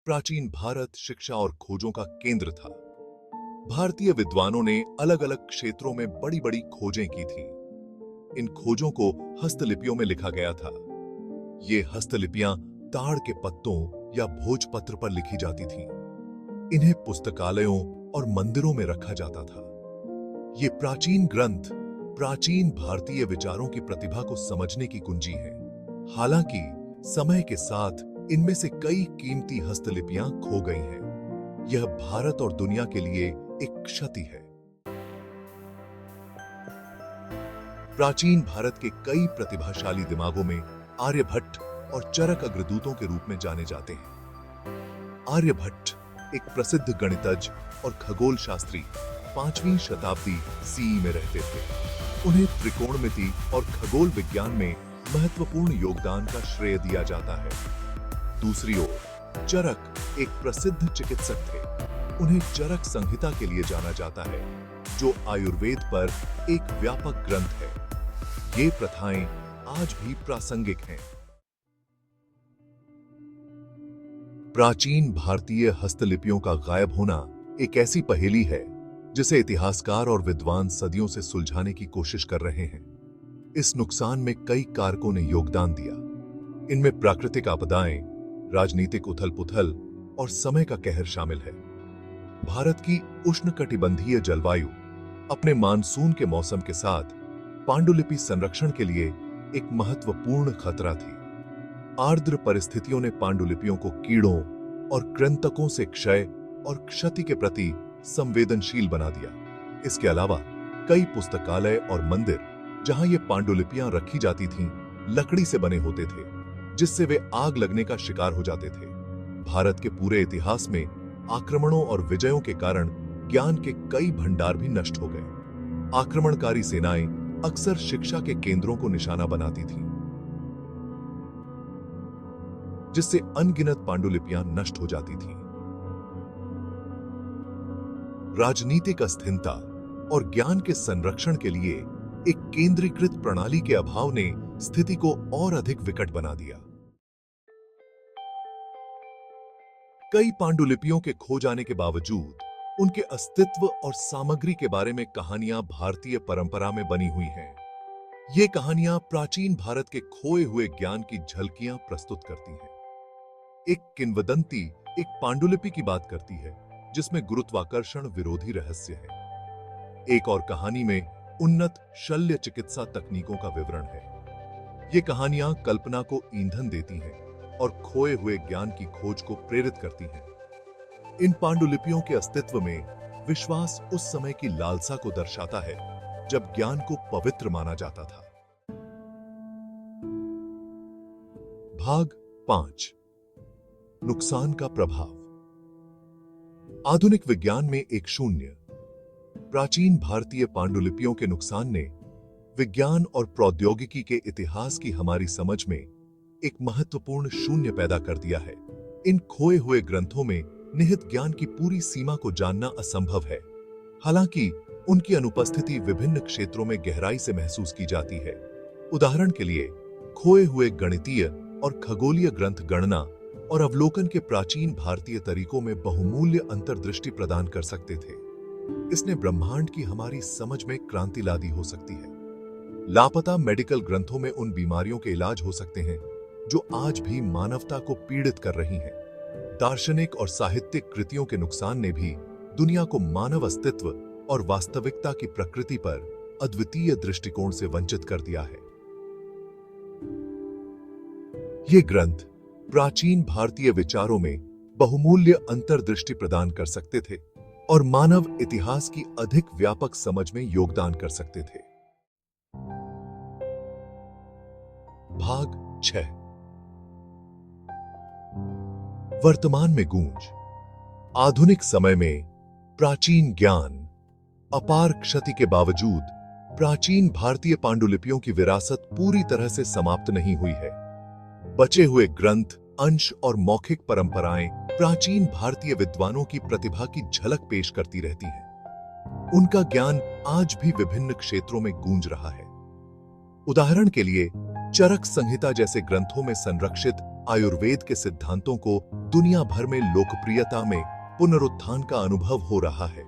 प्राचीन भारत शिक्षा और खोजों का केंद्र था। भारतीय विद्वानों ने अलग अलग क्षेत्रों में बड़ी बड़ी खोजें की थी। इन खोजों को हस्तलिपियों में लिखा गया था। ये हस्तलिपियां ताड़ के पत्तों या भोजपत्र पर लिखी जाती थीं। इन्हें पुस्तकालयों और मंदिरों में रखा जाता था। ये प्राचीन ग्रंथ प्राचीन भारतीय विचारों की प्रतिभा को समझने की कुंजी है। हालांकि समय के साथ इनमें से कई कीमती हस्तलिपियां खो गई हैं। यह भारत और दुनिया के लिए एक क्षति है। प्राचीन भारत के कई प्रतिभाशाली दिमागों में आर्यभट्ट और चरक अग्रदूतों के रूप में जाने जाते हैं। आर्यभट्ट एक प्रसिद्ध गणितज्ञ और खगोल शास्त्री 5वीं शताब्दी सीई में रहते थे। उन्हें त्रिकोणमिति और खगोल विज्ञान में महत्वपूर्ण योगदान का श्रेय दिया जाता है। दूसरी ओर चरक एक प्रसिद्ध चिकित्सक थे। उन्हें चरक संहिता के लिए जाना जाता है, जो आयुर्वेद पर एक व्यापक ग्रंथ है। ये प्रथाएं आज भी प्रासंगिक हैं। प्राचीन भारतीय हस्तलिपियों का गायब होना एक ऐसी पहेली है जिसे इतिहासकार और विद्वान सदियों से सुलझाने की कोशिश कर रहे हैं। इस नुकसान में कई कारकों ने योगदान दिया। इनमें प्राकृतिक आपदाएं, राजनीतिक उथल-पुथल और समय का कहर शामिल है। भारत की उष्णकटिबंधीय जलवायु अपने मानसून के मौसम के साथ पांडुलिपि संरक्षण के लिए एक महत्वपूर्ण खतरा थी। आर्द्र परिस्थितियों ने पांडुलिपियों को कीड़ों और कृंतकों से क्षय और क्षति के प्रति संवेदनशील बना दिया। इसके अलावा कई पुस्तकालय और मंदिर जहां ये पांडुलिपियां रखी जाती थीं, लकड़ी से बने होते थे, जिससे वे आग लगने का शिकार हो जाते थे। भारत के पूरे इतिहास में आक्रमणों और विजयों के कारण ज्ञान के कई भंडार भी नष्ट हो गए। आक्रमणकारी सेनाएं अक्सर शिक्षा के केंद्रों को निशाना बनाती थीं, जिससे अनगिनत पांडुलिपियां नष्ट हो जाती थीं। राजनीतिक अस्थिरता और ज्ञान के संरक्षण के लिए एक केंद्रीकृत प्रणाली के अभाव ने स्थिति को और अधिक विकट बना दिया। कई पांडुलिपियों के खो जाने के बावजूद उनके अस्तित्व और सामग्री के बारे में कहानियां भारतीय परंपरा में बनी हुई हैं। ये कहानियां प्राचीन भारत के खोए हुए ज्ञान की झलकियां प्रस्तुत करती हैं। एक किंवदंती एक पांडुलिपि की बात करती है जिसमें गुरुत्वाकर्षण विरोधी रहस्य है। एक और कहानी में उन्नत शल्य चिकित्सा तकनीकों का विवरण है। ये कहानियां कल्पना को ईंधन देती हैं और खोए हुए ज्ञान की खोज को प्रेरित करती हैं। इन पांडुलिपियों के अस्तित्व में विश्वास उस समय की लालसा को दर्शाता है जब ज्ञान को पवित्र माना जाता था। भाग 5 नुकसान का प्रभाव। आधुनिक विज्ञान में एक शून्य। प्राचीन भारतीय पांडुलिपियों के नुकसान ने विज्ञान और प्रौद्योगिकी के इतिहास की हमारी समझ में एक महत्वपूर्ण शून्य पैदा कर दिया है। इन खोए हुए ग्रंथों में निहित ज्ञान की पूरी सीमा को जानना असंभव है। हालांकि उनकी अनुपस्थिति विभिन्न क्षेत्रों में गहराई से महसूस की जाती है। उदाहरण के लिए, खोए हुए गणितीय और खगोलीय ग्रंथ गणना और अवलोकन के प्राचीन भारतीय तरीकों में बहुमूल्य अंतर्दृष्टि प्रदान कर सकते थे। इसने ब्रह्मांड की हमारी समझ में क्रांति ला दी हो सकती है। लापता मेडिकल ग्रंथों में उन बीमारियों के इलाज हो सकते हैं जो आज भी मानवता को पीड़ित कर रही हैं। दार्शनिक और साहित्यिक कृतियों के नुकसान ने भी दुनिया को मानव अस्तित्व और वास्तविकता की प्रकृति पर अद्वितीय दृष्टिकोण से वंचित कर दिया है। ये ग्रंथ प्राचीन भारतीय विचारों में बहुमूल्य अंतर्दृष्टि प्रदान कर सकते थे और मानव इतिहास की अधिक व्यापक समझ में योगदान कर सकते थे। भाग 6 वर्तमान में गूंज। आधुनिक समय में प्राचीन ज्ञान अपार क्षति के बावजूद प्राचीन भारतीय पांडुलिपियों की विरासत पूरी तरह से समाप्त नहीं हुई है। बचे हुए ग्रंथ, अंश और मौखिक परंपराएं प्राचीन भारतीय विद्वानों की प्रतिभा की झलक पेश करती रहती हैं। उनका ज्ञान आज भी विभिन्न क्षेत्रों में गूंज रहा है। उदाहरण के लिए, चरक संहिता जैसे ग्रंथों में संरक्षित आयुर्वेद के सिद्धांतों को दुनिया भर में लोकप्रियता में पुनरुत्थान का अनुभव हो रहा है।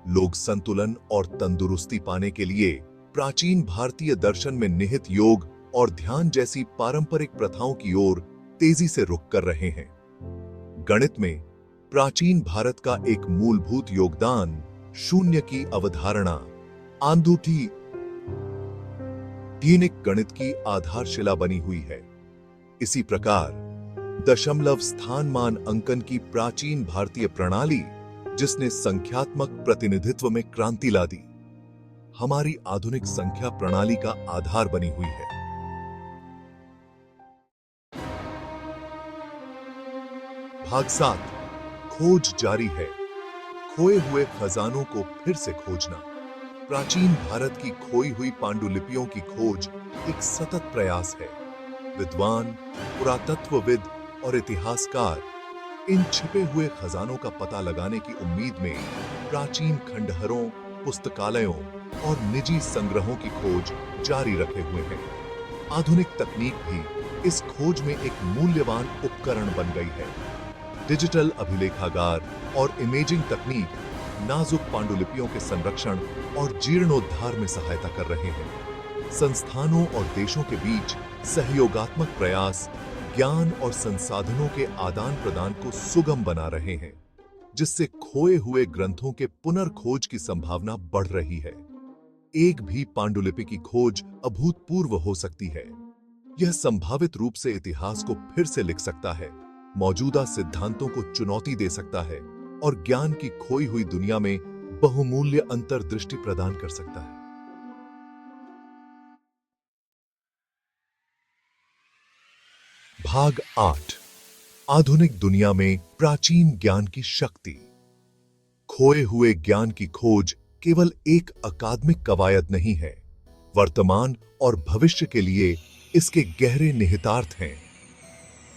लोग संतुलन और तंदुरुस्ती पाने के लिए प्राचीन भारतीय दर्शन में निहित योग और ध्यान जैसी पारंपरिक प्रथाओं की ओर तेजी से रुख कर रहे हैं। गणित में प्राचीन भारत का एक मूलभूत योगदान शून्य की अवधारणा आधुनिक गणित की आधारशिला बनी हुई है। इसी प्रकार दशमलव स्थानमान अंकन की प्राचीन भारतीय प्रणाली, जिसने संख्यात्मक प्रतिनिधित्व में क्रांति ला दी, हमारी आधुनिक संख्या प्रणाली का आधार बनी हुई है। भाग 7, खोज जारी है। खोए हुए खजानों को फिर से खोजना। प्राचीन भारत की खोई हुई पांडुलिपियों की खोज एक सतत प्रयास है। विद्वान, पुरातत्वविद और इतिहासकार इन छिपे हुए खजानों का पता लगाने की उम्मीद में प्राचीन खंडहरों, पुस्तकालयों और निजी संग्रहों की खोज जारी रखे हुए हैं। आधुनिक तकनीक भी इस खोज में एक मूल्यवान उपकरण बन गई है। डिजिटल अभिलेखागार और इमेजिंग तकनीक नाजुक पांडुलिपियों के संरक्षण और जीर्णोद्धार में सहायता कर रहे हैं। संस्थानों और देशों के बीच सहयोगात्मक प्रयास ज्ञान और संसाधनों के आदान प्रदान को सुगम बना रहे हैं, जिससे खोए हुए ग्रंथों के पुनर्खोज की संभावना बढ़ रही है। एक भी पांडुलिपि की खोज अभूतपूर्व हो सकती है। यह संभावित रूप से इतिहास को फिर से लिख सकता है, मौजूदा सिद्धांतों को चुनौती दे सकता है और ज्ञान की खोई हुई दुनिया में बहुमूल्य अंतर्दृष्टि प्रदान कर सकता है। भाग 8, आधुनिक दुनिया में प्राचीन ज्ञान की शक्ति। खोए हुए ज्ञान की खोज केवल एक अकादमिक कवायद नहीं है, वर्तमान और भविष्य के लिए इसके गहरे निहितार्थ हैं।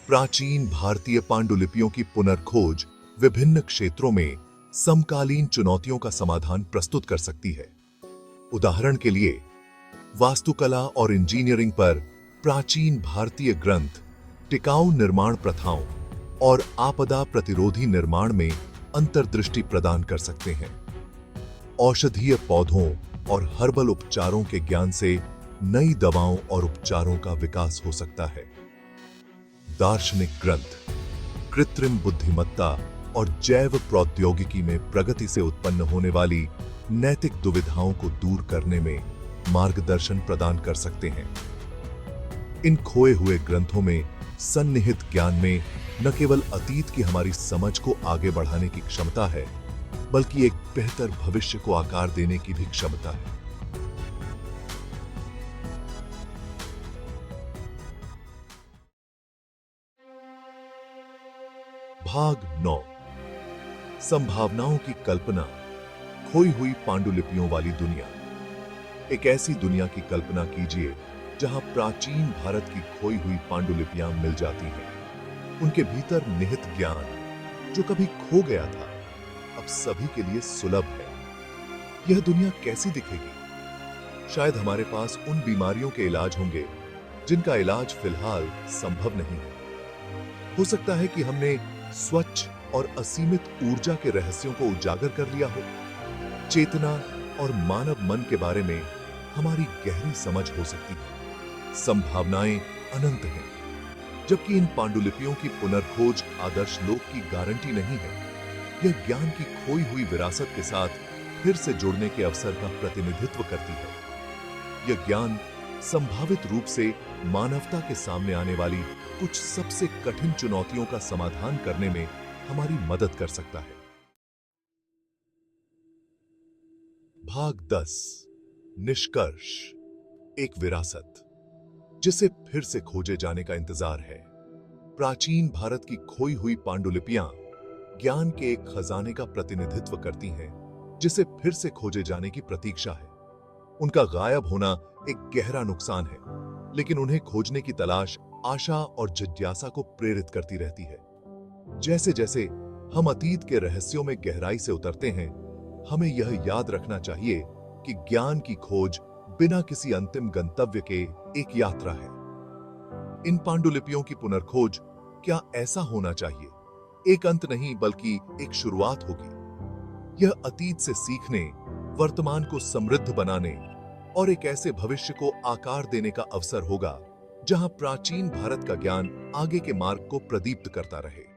प्राचीन भारतीय पांडुलिपियों की पुनर्खोज विभिन्न क्षेत्रों में समकालीन चुनौतियों का समाधान प्रस्तुत कर सकती है। उदाहरण के लिए, वास्तुकला और इंजीनियरिंग पर प्राचीन भारतीय ग्रंथ टिकाऊ निर्माण प्रथाओं और आपदा प्रतिरोधी निर्माण में अंतर्दृष्टि प्रदान कर सकते हैं। औषधीय पौधों और हर्बल उपचारों के ज्ञान से नई दवाओं और उपचारों का विकास हो सकता है। दार्शनिक ग्रंथ कृत्रिम बुद्धिमत्ता और जैव प्रौद्योगिकी में प्रगति से उत्पन्न होने वाली नैतिक दुविधाओं को दूर करने में मार्गदर्शन प्रदान कर सकते हैं। इन खोए हुए ग्रंथों में सन्निहित ज्ञान में न केवल अतीत की हमारी समझ को आगे बढ़ाने की क्षमता है, बल्कि एक बेहतर भविष्य को आकार देने की भी क्षमता है। भाग 9, संभावनाओं की कल्पना। खोई हुई पांडुलिपियों वाली दुनिया। एक ऐसी दुनिया की कल्पना कीजिए जहां प्राचीन भारत की खोई हुई पांडुलिपियां मिल जाती हैं। उनके भीतर निहित ज्ञान जो कभी खो गया था, अब सभी के लिए सुलभ है। यह दुनिया कैसी दिखेगी? शायद हमारे पास उन बीमारियों के इलाज होंगे जिनका इलाज फिलहाल संभव नहीं है। हो सकता है कि हमने स्वच्छ और असीमित ऊर्जा के रहस्यों को उजागर कर लिया हो। चेतना और मानव मन के बारे में हमारी गहरी समझ हो सकती है। संभावनाएं अनंत हैं, जबकि इन पांडुलिपियों की पुनर्खोज आदर्श लोक की गारंटी नहीं है। यह ज्ञान की खोई हुई विरासत के साथ फिर से जुड़ने के अवसर का प्रतिनिधित्व करती है। यह ज्ञान संभावित रूप से मानवता के सामने आने वाली कुछ सबसे कठिन चुनौतियों का समाधान करने में हमारी मदद कर सकता है। भाग 10, निष्कर्ष। एक विरासत जिसे फिर से खोजे जाने का इंतजार है। प्राचीन भारत की खोई हुई पांडुलिपियां ज्ञान के एक खजाने का प्रतिनिधित्व करती हैं, जिसे फिर से खोजे जाने की प्रतीक्षा है। उनका गायब होना एक गहरा नुकसान है, लेकिन उन्हें खोजने की तलाश आशा और जिज्ञासा को प्रेरित करती रहती है। जैसे जैसे हम अतीत के रहस्यों में गहराई से उतरते हैं, हमें यह याद रखना चाहिए कि ज्ञान की खोज बिना किसी अंतिम गंतव्य के एक यात्रा है। इन पांडुलिपियों की पुनर्खोज क्या ऐसा होना चाहिए, एक अंत नहीं बल्कि एक शुरुआत होगी। यह अतीत से सीखने, वर्तमान को समृद्ध बनाने और एक ऐसे भविष्य को आकार देने का अवसर होगा जहां प्राचीन भारत का ज्ञान आगे के मार्ग को प्रदीप्त करता रहे।